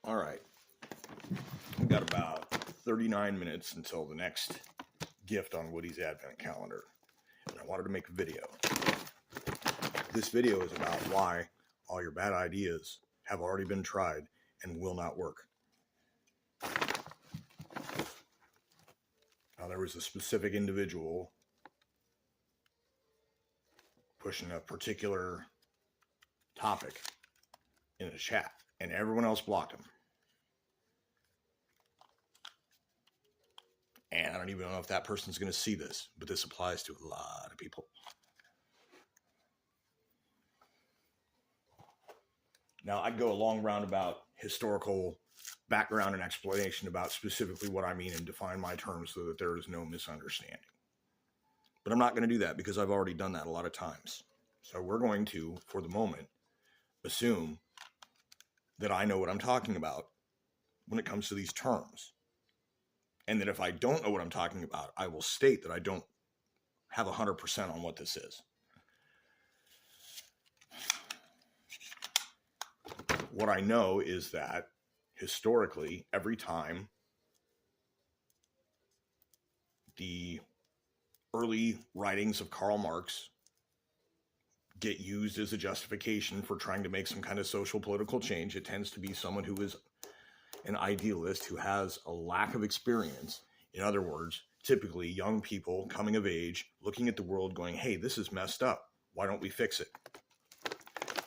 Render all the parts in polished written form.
All right. We've got about 39 minutes until the next gift on Woody's Advent Calendar. And I wanted to make a video. This video is about why all your bad ideas have already been tried and will not work. Now, there was a specific individual pushing a particular topic in a chat, and everyone else blocked him. And I don't even know if that person's going to see this, but this applies to a lot of people. Now, I'd go a long roundabout historical background and explanation about specifically what I mean and define my terms so that there is no misunderstanding. But I'm not going to do that because I've already done that a lot of times. So we're going to, for the moment, assume that I know what I'm talking about when it comes to these terms. And that if I don't know what I'm talking about, I will state that I don't have 100% on what this is. What I know is that historically, every time the early writings of Karl Marx get used as a justification for trying to make some kind of social political change, it tends to be someone who is an idealist who has a lack of experience. In other words, typically young people coming of age, looking at the world going, hey, this is messed up. Why don't we fix it?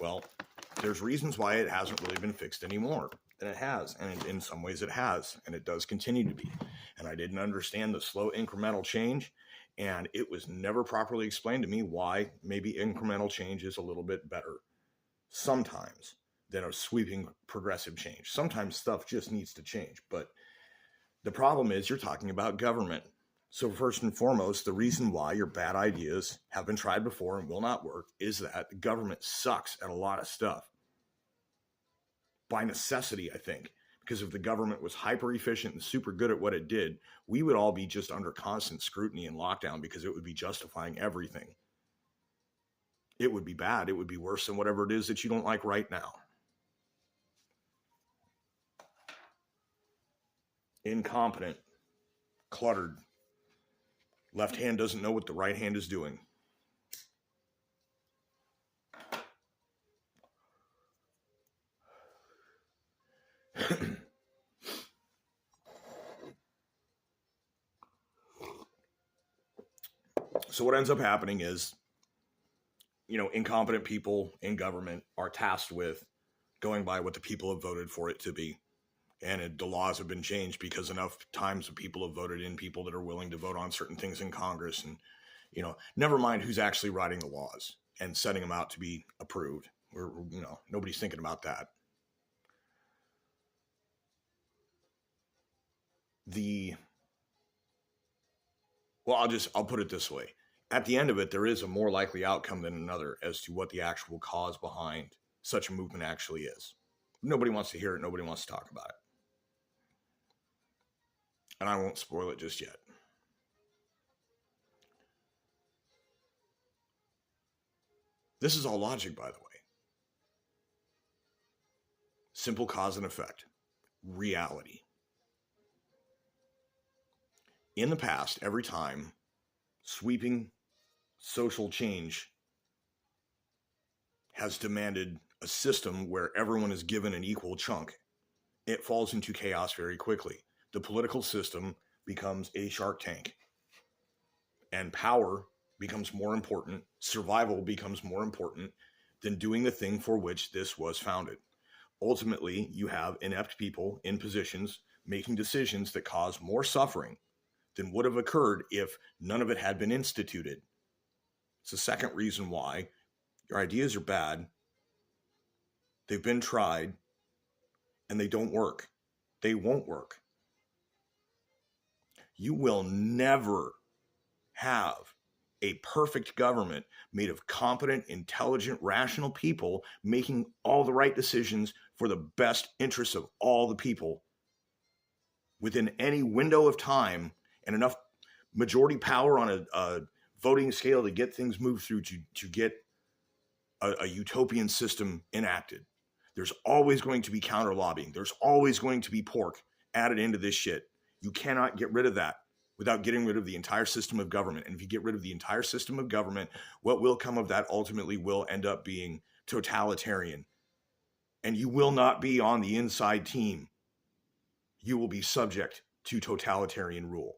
Well, there's reasons why it hasn't really been fixed anymore than it has. And in some ways it has, and it does continue to be. And I didn't understand the slow incremental change. And it was never properly explained to me why maybe incremental change is a little bit better sometimes than a sweeping progressive change. Sometimes stuff just needs to change. But the problem is you're talking about government. So first and foremost, the reason why your bad ideas have been tried before and will not work is that the government sucks at a lot of stuff. By necessity, I think. Because if the government was hyper efficient and super good at what it did, we would all be just under constant scrutiny and lockdown because it would be justifying everything. It would be bad. It would be worse than whatever it is that you don't like right now. Incompetent, cluttered. Left hand doesn't know what the right hand is doing. So what ends up happening is, incompetent people in government are tasked with going by what the people have voted for it to be. And the laws have been changed because enough times the people have voted in people that are willing to vote on certain things in Congress. And, never mind who's actually writing the laws and setting them out to be approved. Nobody's thinking about that. I'll put it this way. At the end of it, there is a more likely outcome than another as to what the actual cause behind such a movement actually is. Nobody wants to hear it. Nobody wants to talk about it. And I won't spoil it just yet. This is all logic, by the way. Simple cause and effect. Reality. In the past, every time sweeping social change has demanded a system where everyone is given an equal chunk, it falls into chaos very quickly. The political system becomes a Shark Tank. And power becomes more important, survival becomes more important than doing the thing for which this was founded. Ultimately, you have inept people in positions making decisions that cause more suffering than would have occurred if none of it had been instituted. It's the second reason why your ideas are bad. They've been tried and they don't work. They won't work. You will never have a perfect government made of competent, intelligent, rational people making all the right decisions for the best interests of all the people within any window of time and enough majority power on a voting scale to get things moved through to get a utopian system enacted. There's always going to be counter lobbying. There's always going to be pork added into this shit. You cannot get rid of that without getting rid of the entire system of government. And if you get rid of the entire system of government, what will come of that ultimately will end up being totalitarian. And you will not be on the inside team. You will be subject to totalitarian rule.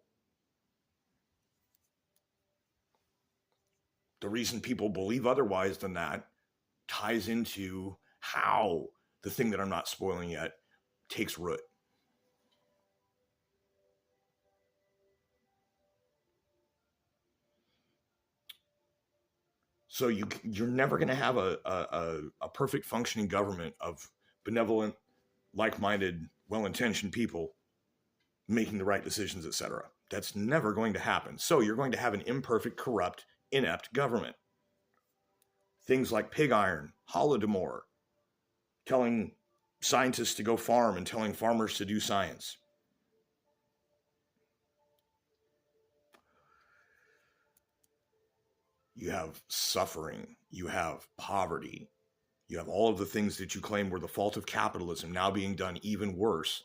The reason people believe otherwise than that ties into how the thing that I'm not spoiling yet takes root. So you're never going to have a perfect functioning government of benevolent, like-minded, well-intentioned people making the right decisions, etc. That's never going to happen. So you're going to have an imperfect, corrupt, inept government. Things like pig iron, Holodomor, telling scientists to go farm and telling farmers to do science. You have suffering, you have poverty, you have all of the things that you claim were the fault of capitalism now being done even worse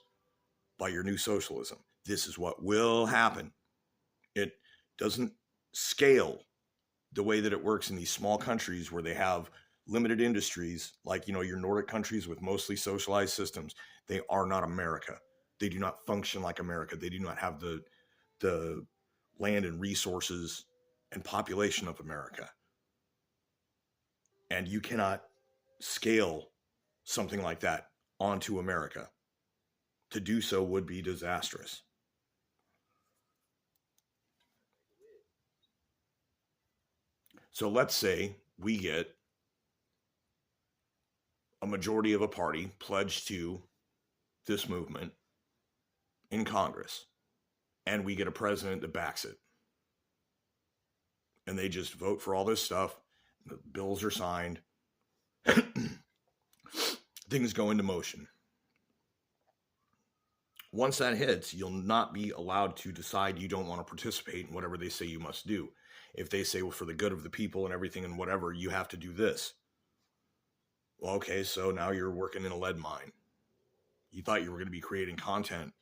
by your new socialism. This is what will happen. It doesn't scale the way that it works in these small countries where they have limited industries, like, your Nordic countries with mostly socialized systems. They are not America. They do not function like America. They do not have the land and resources and population of America. And you cannot scale something like that onto America. To do so would be disastrous. So let's say we get a majority of a party pledged to this movement in Congress, and we get a president that backs it. And they just vote for all this stuff. The bills are signed. Things go into motion. Once that hits, you'll not be allowed to decide you don't want to participate in whatever they say you must do. If they say, well, for the good of the people and everything and whatever, you have to do this. Well, okay, so now you're working in a lead mine. You thought you were going to be creating content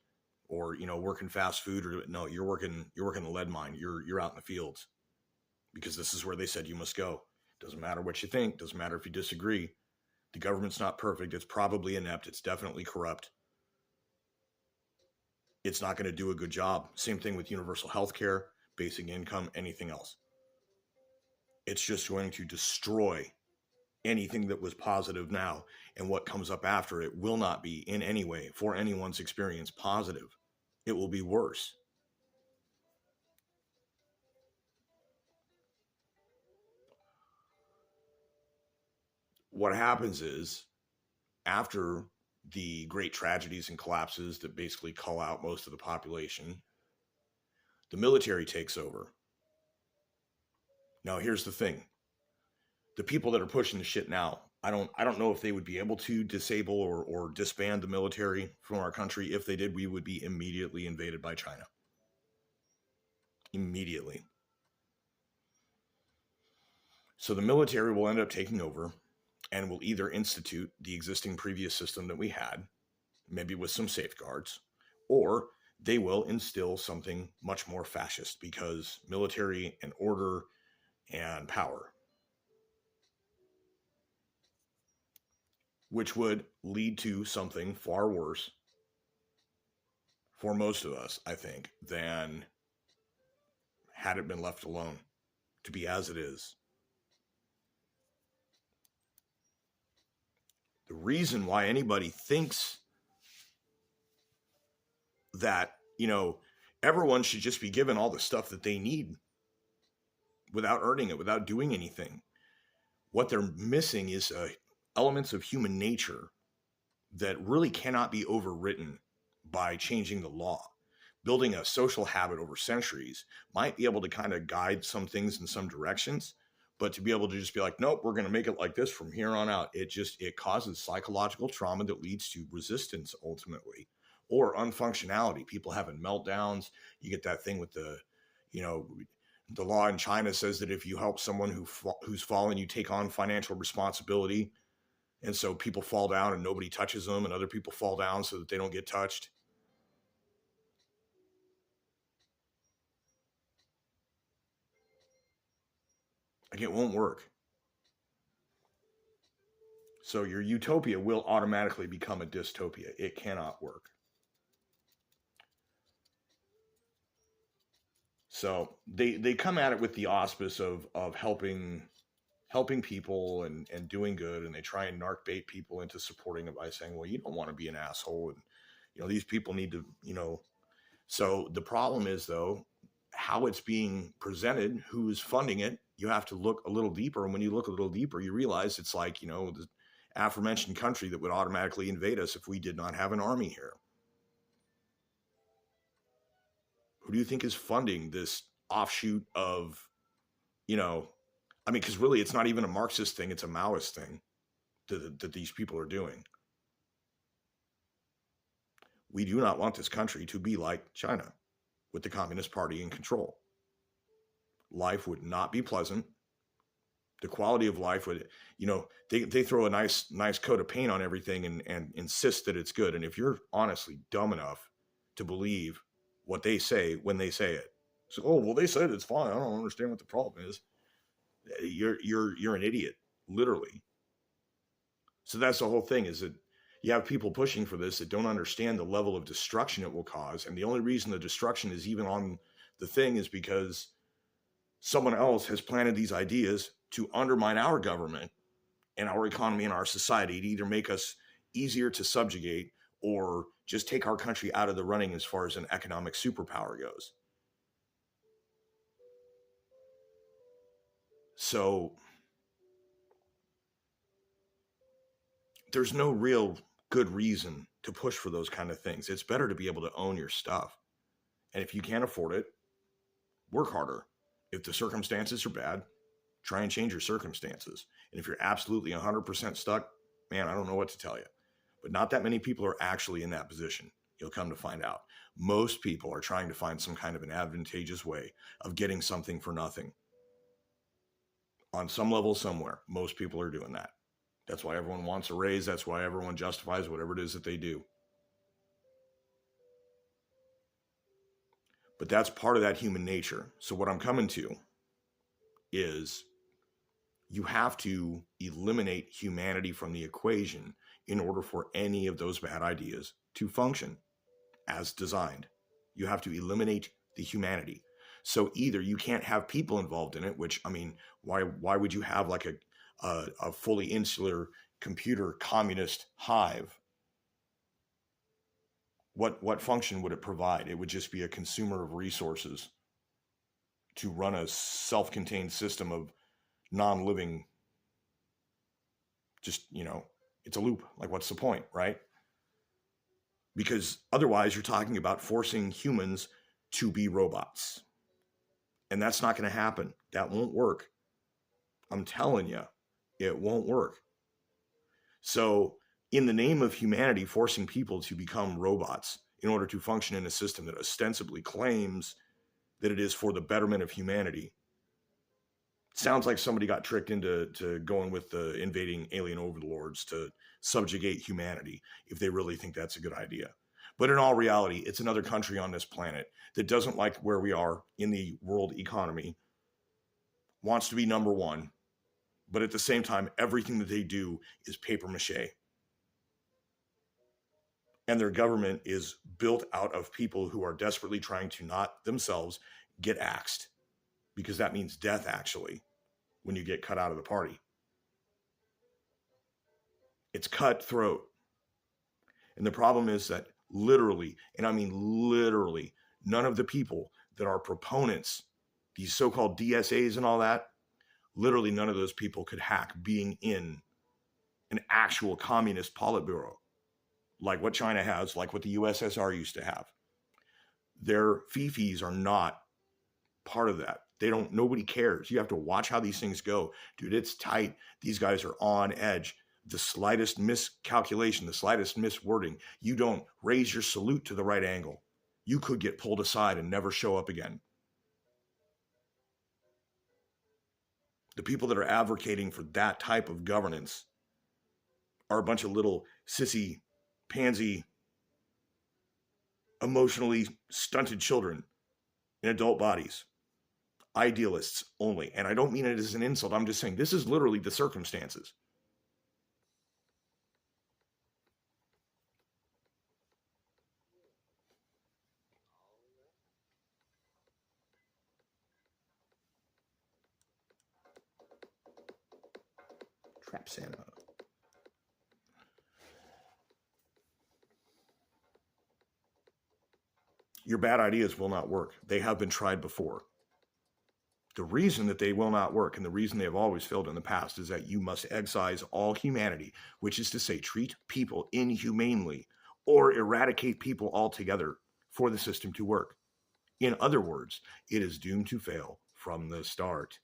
or, working fast food, or no, you're working the lead mine. You're out in the fields because this is where they said you must go. Doesn't matter what you think. Doesn't matter if you disagree. The government's not perfect. It's probably inept. It's definitely corrupt. It's not going to do a good job. Same thing with universal health care, basic income, anything else. It's just going to destroy anything that was positive now, and what comes up after it will not be in any way, for anyone's experience, positive. It will be worse. What happens is, after the great tragedies and collapses that basically cull out most of the population, the military takes over. Now, here's the thing. The people that are pushing the shit now, I don't know if they would be able to disable or disband the military from our country. If they did, we would be immediately invaded by China. Immediately. So the military will end up taking over and will either institute the existing previous system that we had, maybe with some safeguards, or they will instill something much more fascist, because military and order and power, which would lead to something far worse for most of us, I think, than had it been left alone to be as it is. The reason why anybody thinks that, everyone should just be given all the stuff that they need without earning it, without doing anything, what they're missing is elements of human nature that really cannot be overwritten by changing the law. Building a social habit over centuries might be able to kind of guide some things in some directions, but to be able to just be like, nope, we're going to make it like this from here on out, it causes psychological trauma that leads to resistance ultimately, or unfunctionality. People having meltdowns. You get that thing with the law in China says that if you help someone who's fallen, you take on financial responsibility. And so people fall down and nobody touches them, and other people fall down so that they don't get touched. Like, it won't work. So your utopia will automatically become a dystopia. It cannot work. So they come at it with the auspice of helping people and doing good, and they try and narc bait people into supporting it by saying, well, you don't want to be an asshole, and these people need to, so the problem is, though, how it's being presented, who's funding it. You have to look a little deeper, and when you look a little deeper, you realize it's like, the aforementioned country that would automatically invade us if we did not have an army here. Who do you think is funding this offshoot of, because really it's not even a Marxist thing, it's a Maoist thing that these people are doing. We do not want this country to be like China, with the Communist Party in control. Life would not be pleasant. The quality of life would, they throw a nice coat of paint on everything and insist that it's good. And if you're honestly dumb enough to believe what they say when they say it, so, oh, well, they said it's fine, I don't understand what the problem is. You're an idiot, literally. So that's the whole thing, is that you have people pushing for this that don't understand the level of destruction it will cause. And the only reason the destruction is even on the thing is because someone else has planted these ideas to undermine our government and our economy and our society, to either make us easier to subjugate or just take our country out of the running as far as an economic superpower goes. So there's no real good reason to push for those kind of things. It's better to be able to own your stuff. And if you can't afford it, work harder. If the circumstances are bad, try and change your circumstances. And if you're absolutely 100% stuck, man, I don't know what to tell you. But not that many people are actually in that position. You'll come to find out. Most people are trying to find some kind of an advantageous way of getting something for nothing. On some level, somewhere, most people are doing that. That's why everyone wants a raise. That's why everyone justifies whatever it is that they do. But that's part of that human nature. So what I'm coming to is, you have to eliminate humanity from the equation in order for any of those bad ideas to function as designed. You have to eliminate the humanity. So either you can't have people involved in it, which, why would you have like a fully insular computer communist hive? What function would it provide? It would just be a consumer of resources to run a self-contained system of non-living, just, it's a loop. Like, what's the point, right? Because otherwise you're talking about forcing humans to be robots. And that's not going to happen. That won't work. I'm telling you, it won't work. So in the name of humanity, forcing people to become robots in order to function in a system that ostensibly claims that it is for the betterment of humanity, sounds like somebody got tricked into going with the invading alien overlords to subjugate humanity, if they really think that's a good idea. But in all reality, it's another country on this planet that doesn't like where we are in the world economy, wants to be number one, but at the same time, everything that they do is paper mache. And their government is built out of people who are desperately trying to not themselves get axed, because that means death, actually, when you get cut out of the party. It's cutthroat. And the problem is that literally, and I mean literally, none of the people that are proponents, these so-called DSAs and all that, literally none of those people could hack being in an actual communist politburo, like what China has, like what the USSR used to have. Their fifis are not part of that. Nobody cares. You have to watch how these things go. Dude, it's tight. These guys are on edge. The slightest miscalculation, the slightest miswording, you don't raise your salute to the right angle, you could get pulled aside and never show up again. The people that are advocating for that type of governance are a bunch of little sissy, pansy, emotionally stunted children in adult bodies. Idealists only. And I don't mean it as an insult. I'm just saying this is literally the circumstances. Trap Santa. Your bad ideas will not work. They have been tried before. The reason that they will not work and the reason they have always failed in the past is that you must excise all humanity, which is to say, treat people inhumanely or eradicate people altogether for the system to work. In other words, it is doomed to fail from the start.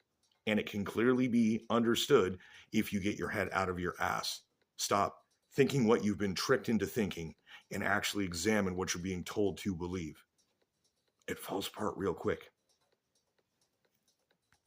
And it can clearly be understood if you get your head out of your ass. Stop thinking what you've been tricked into thinking and actually examine what you're being told to believe. It falls apart real quick.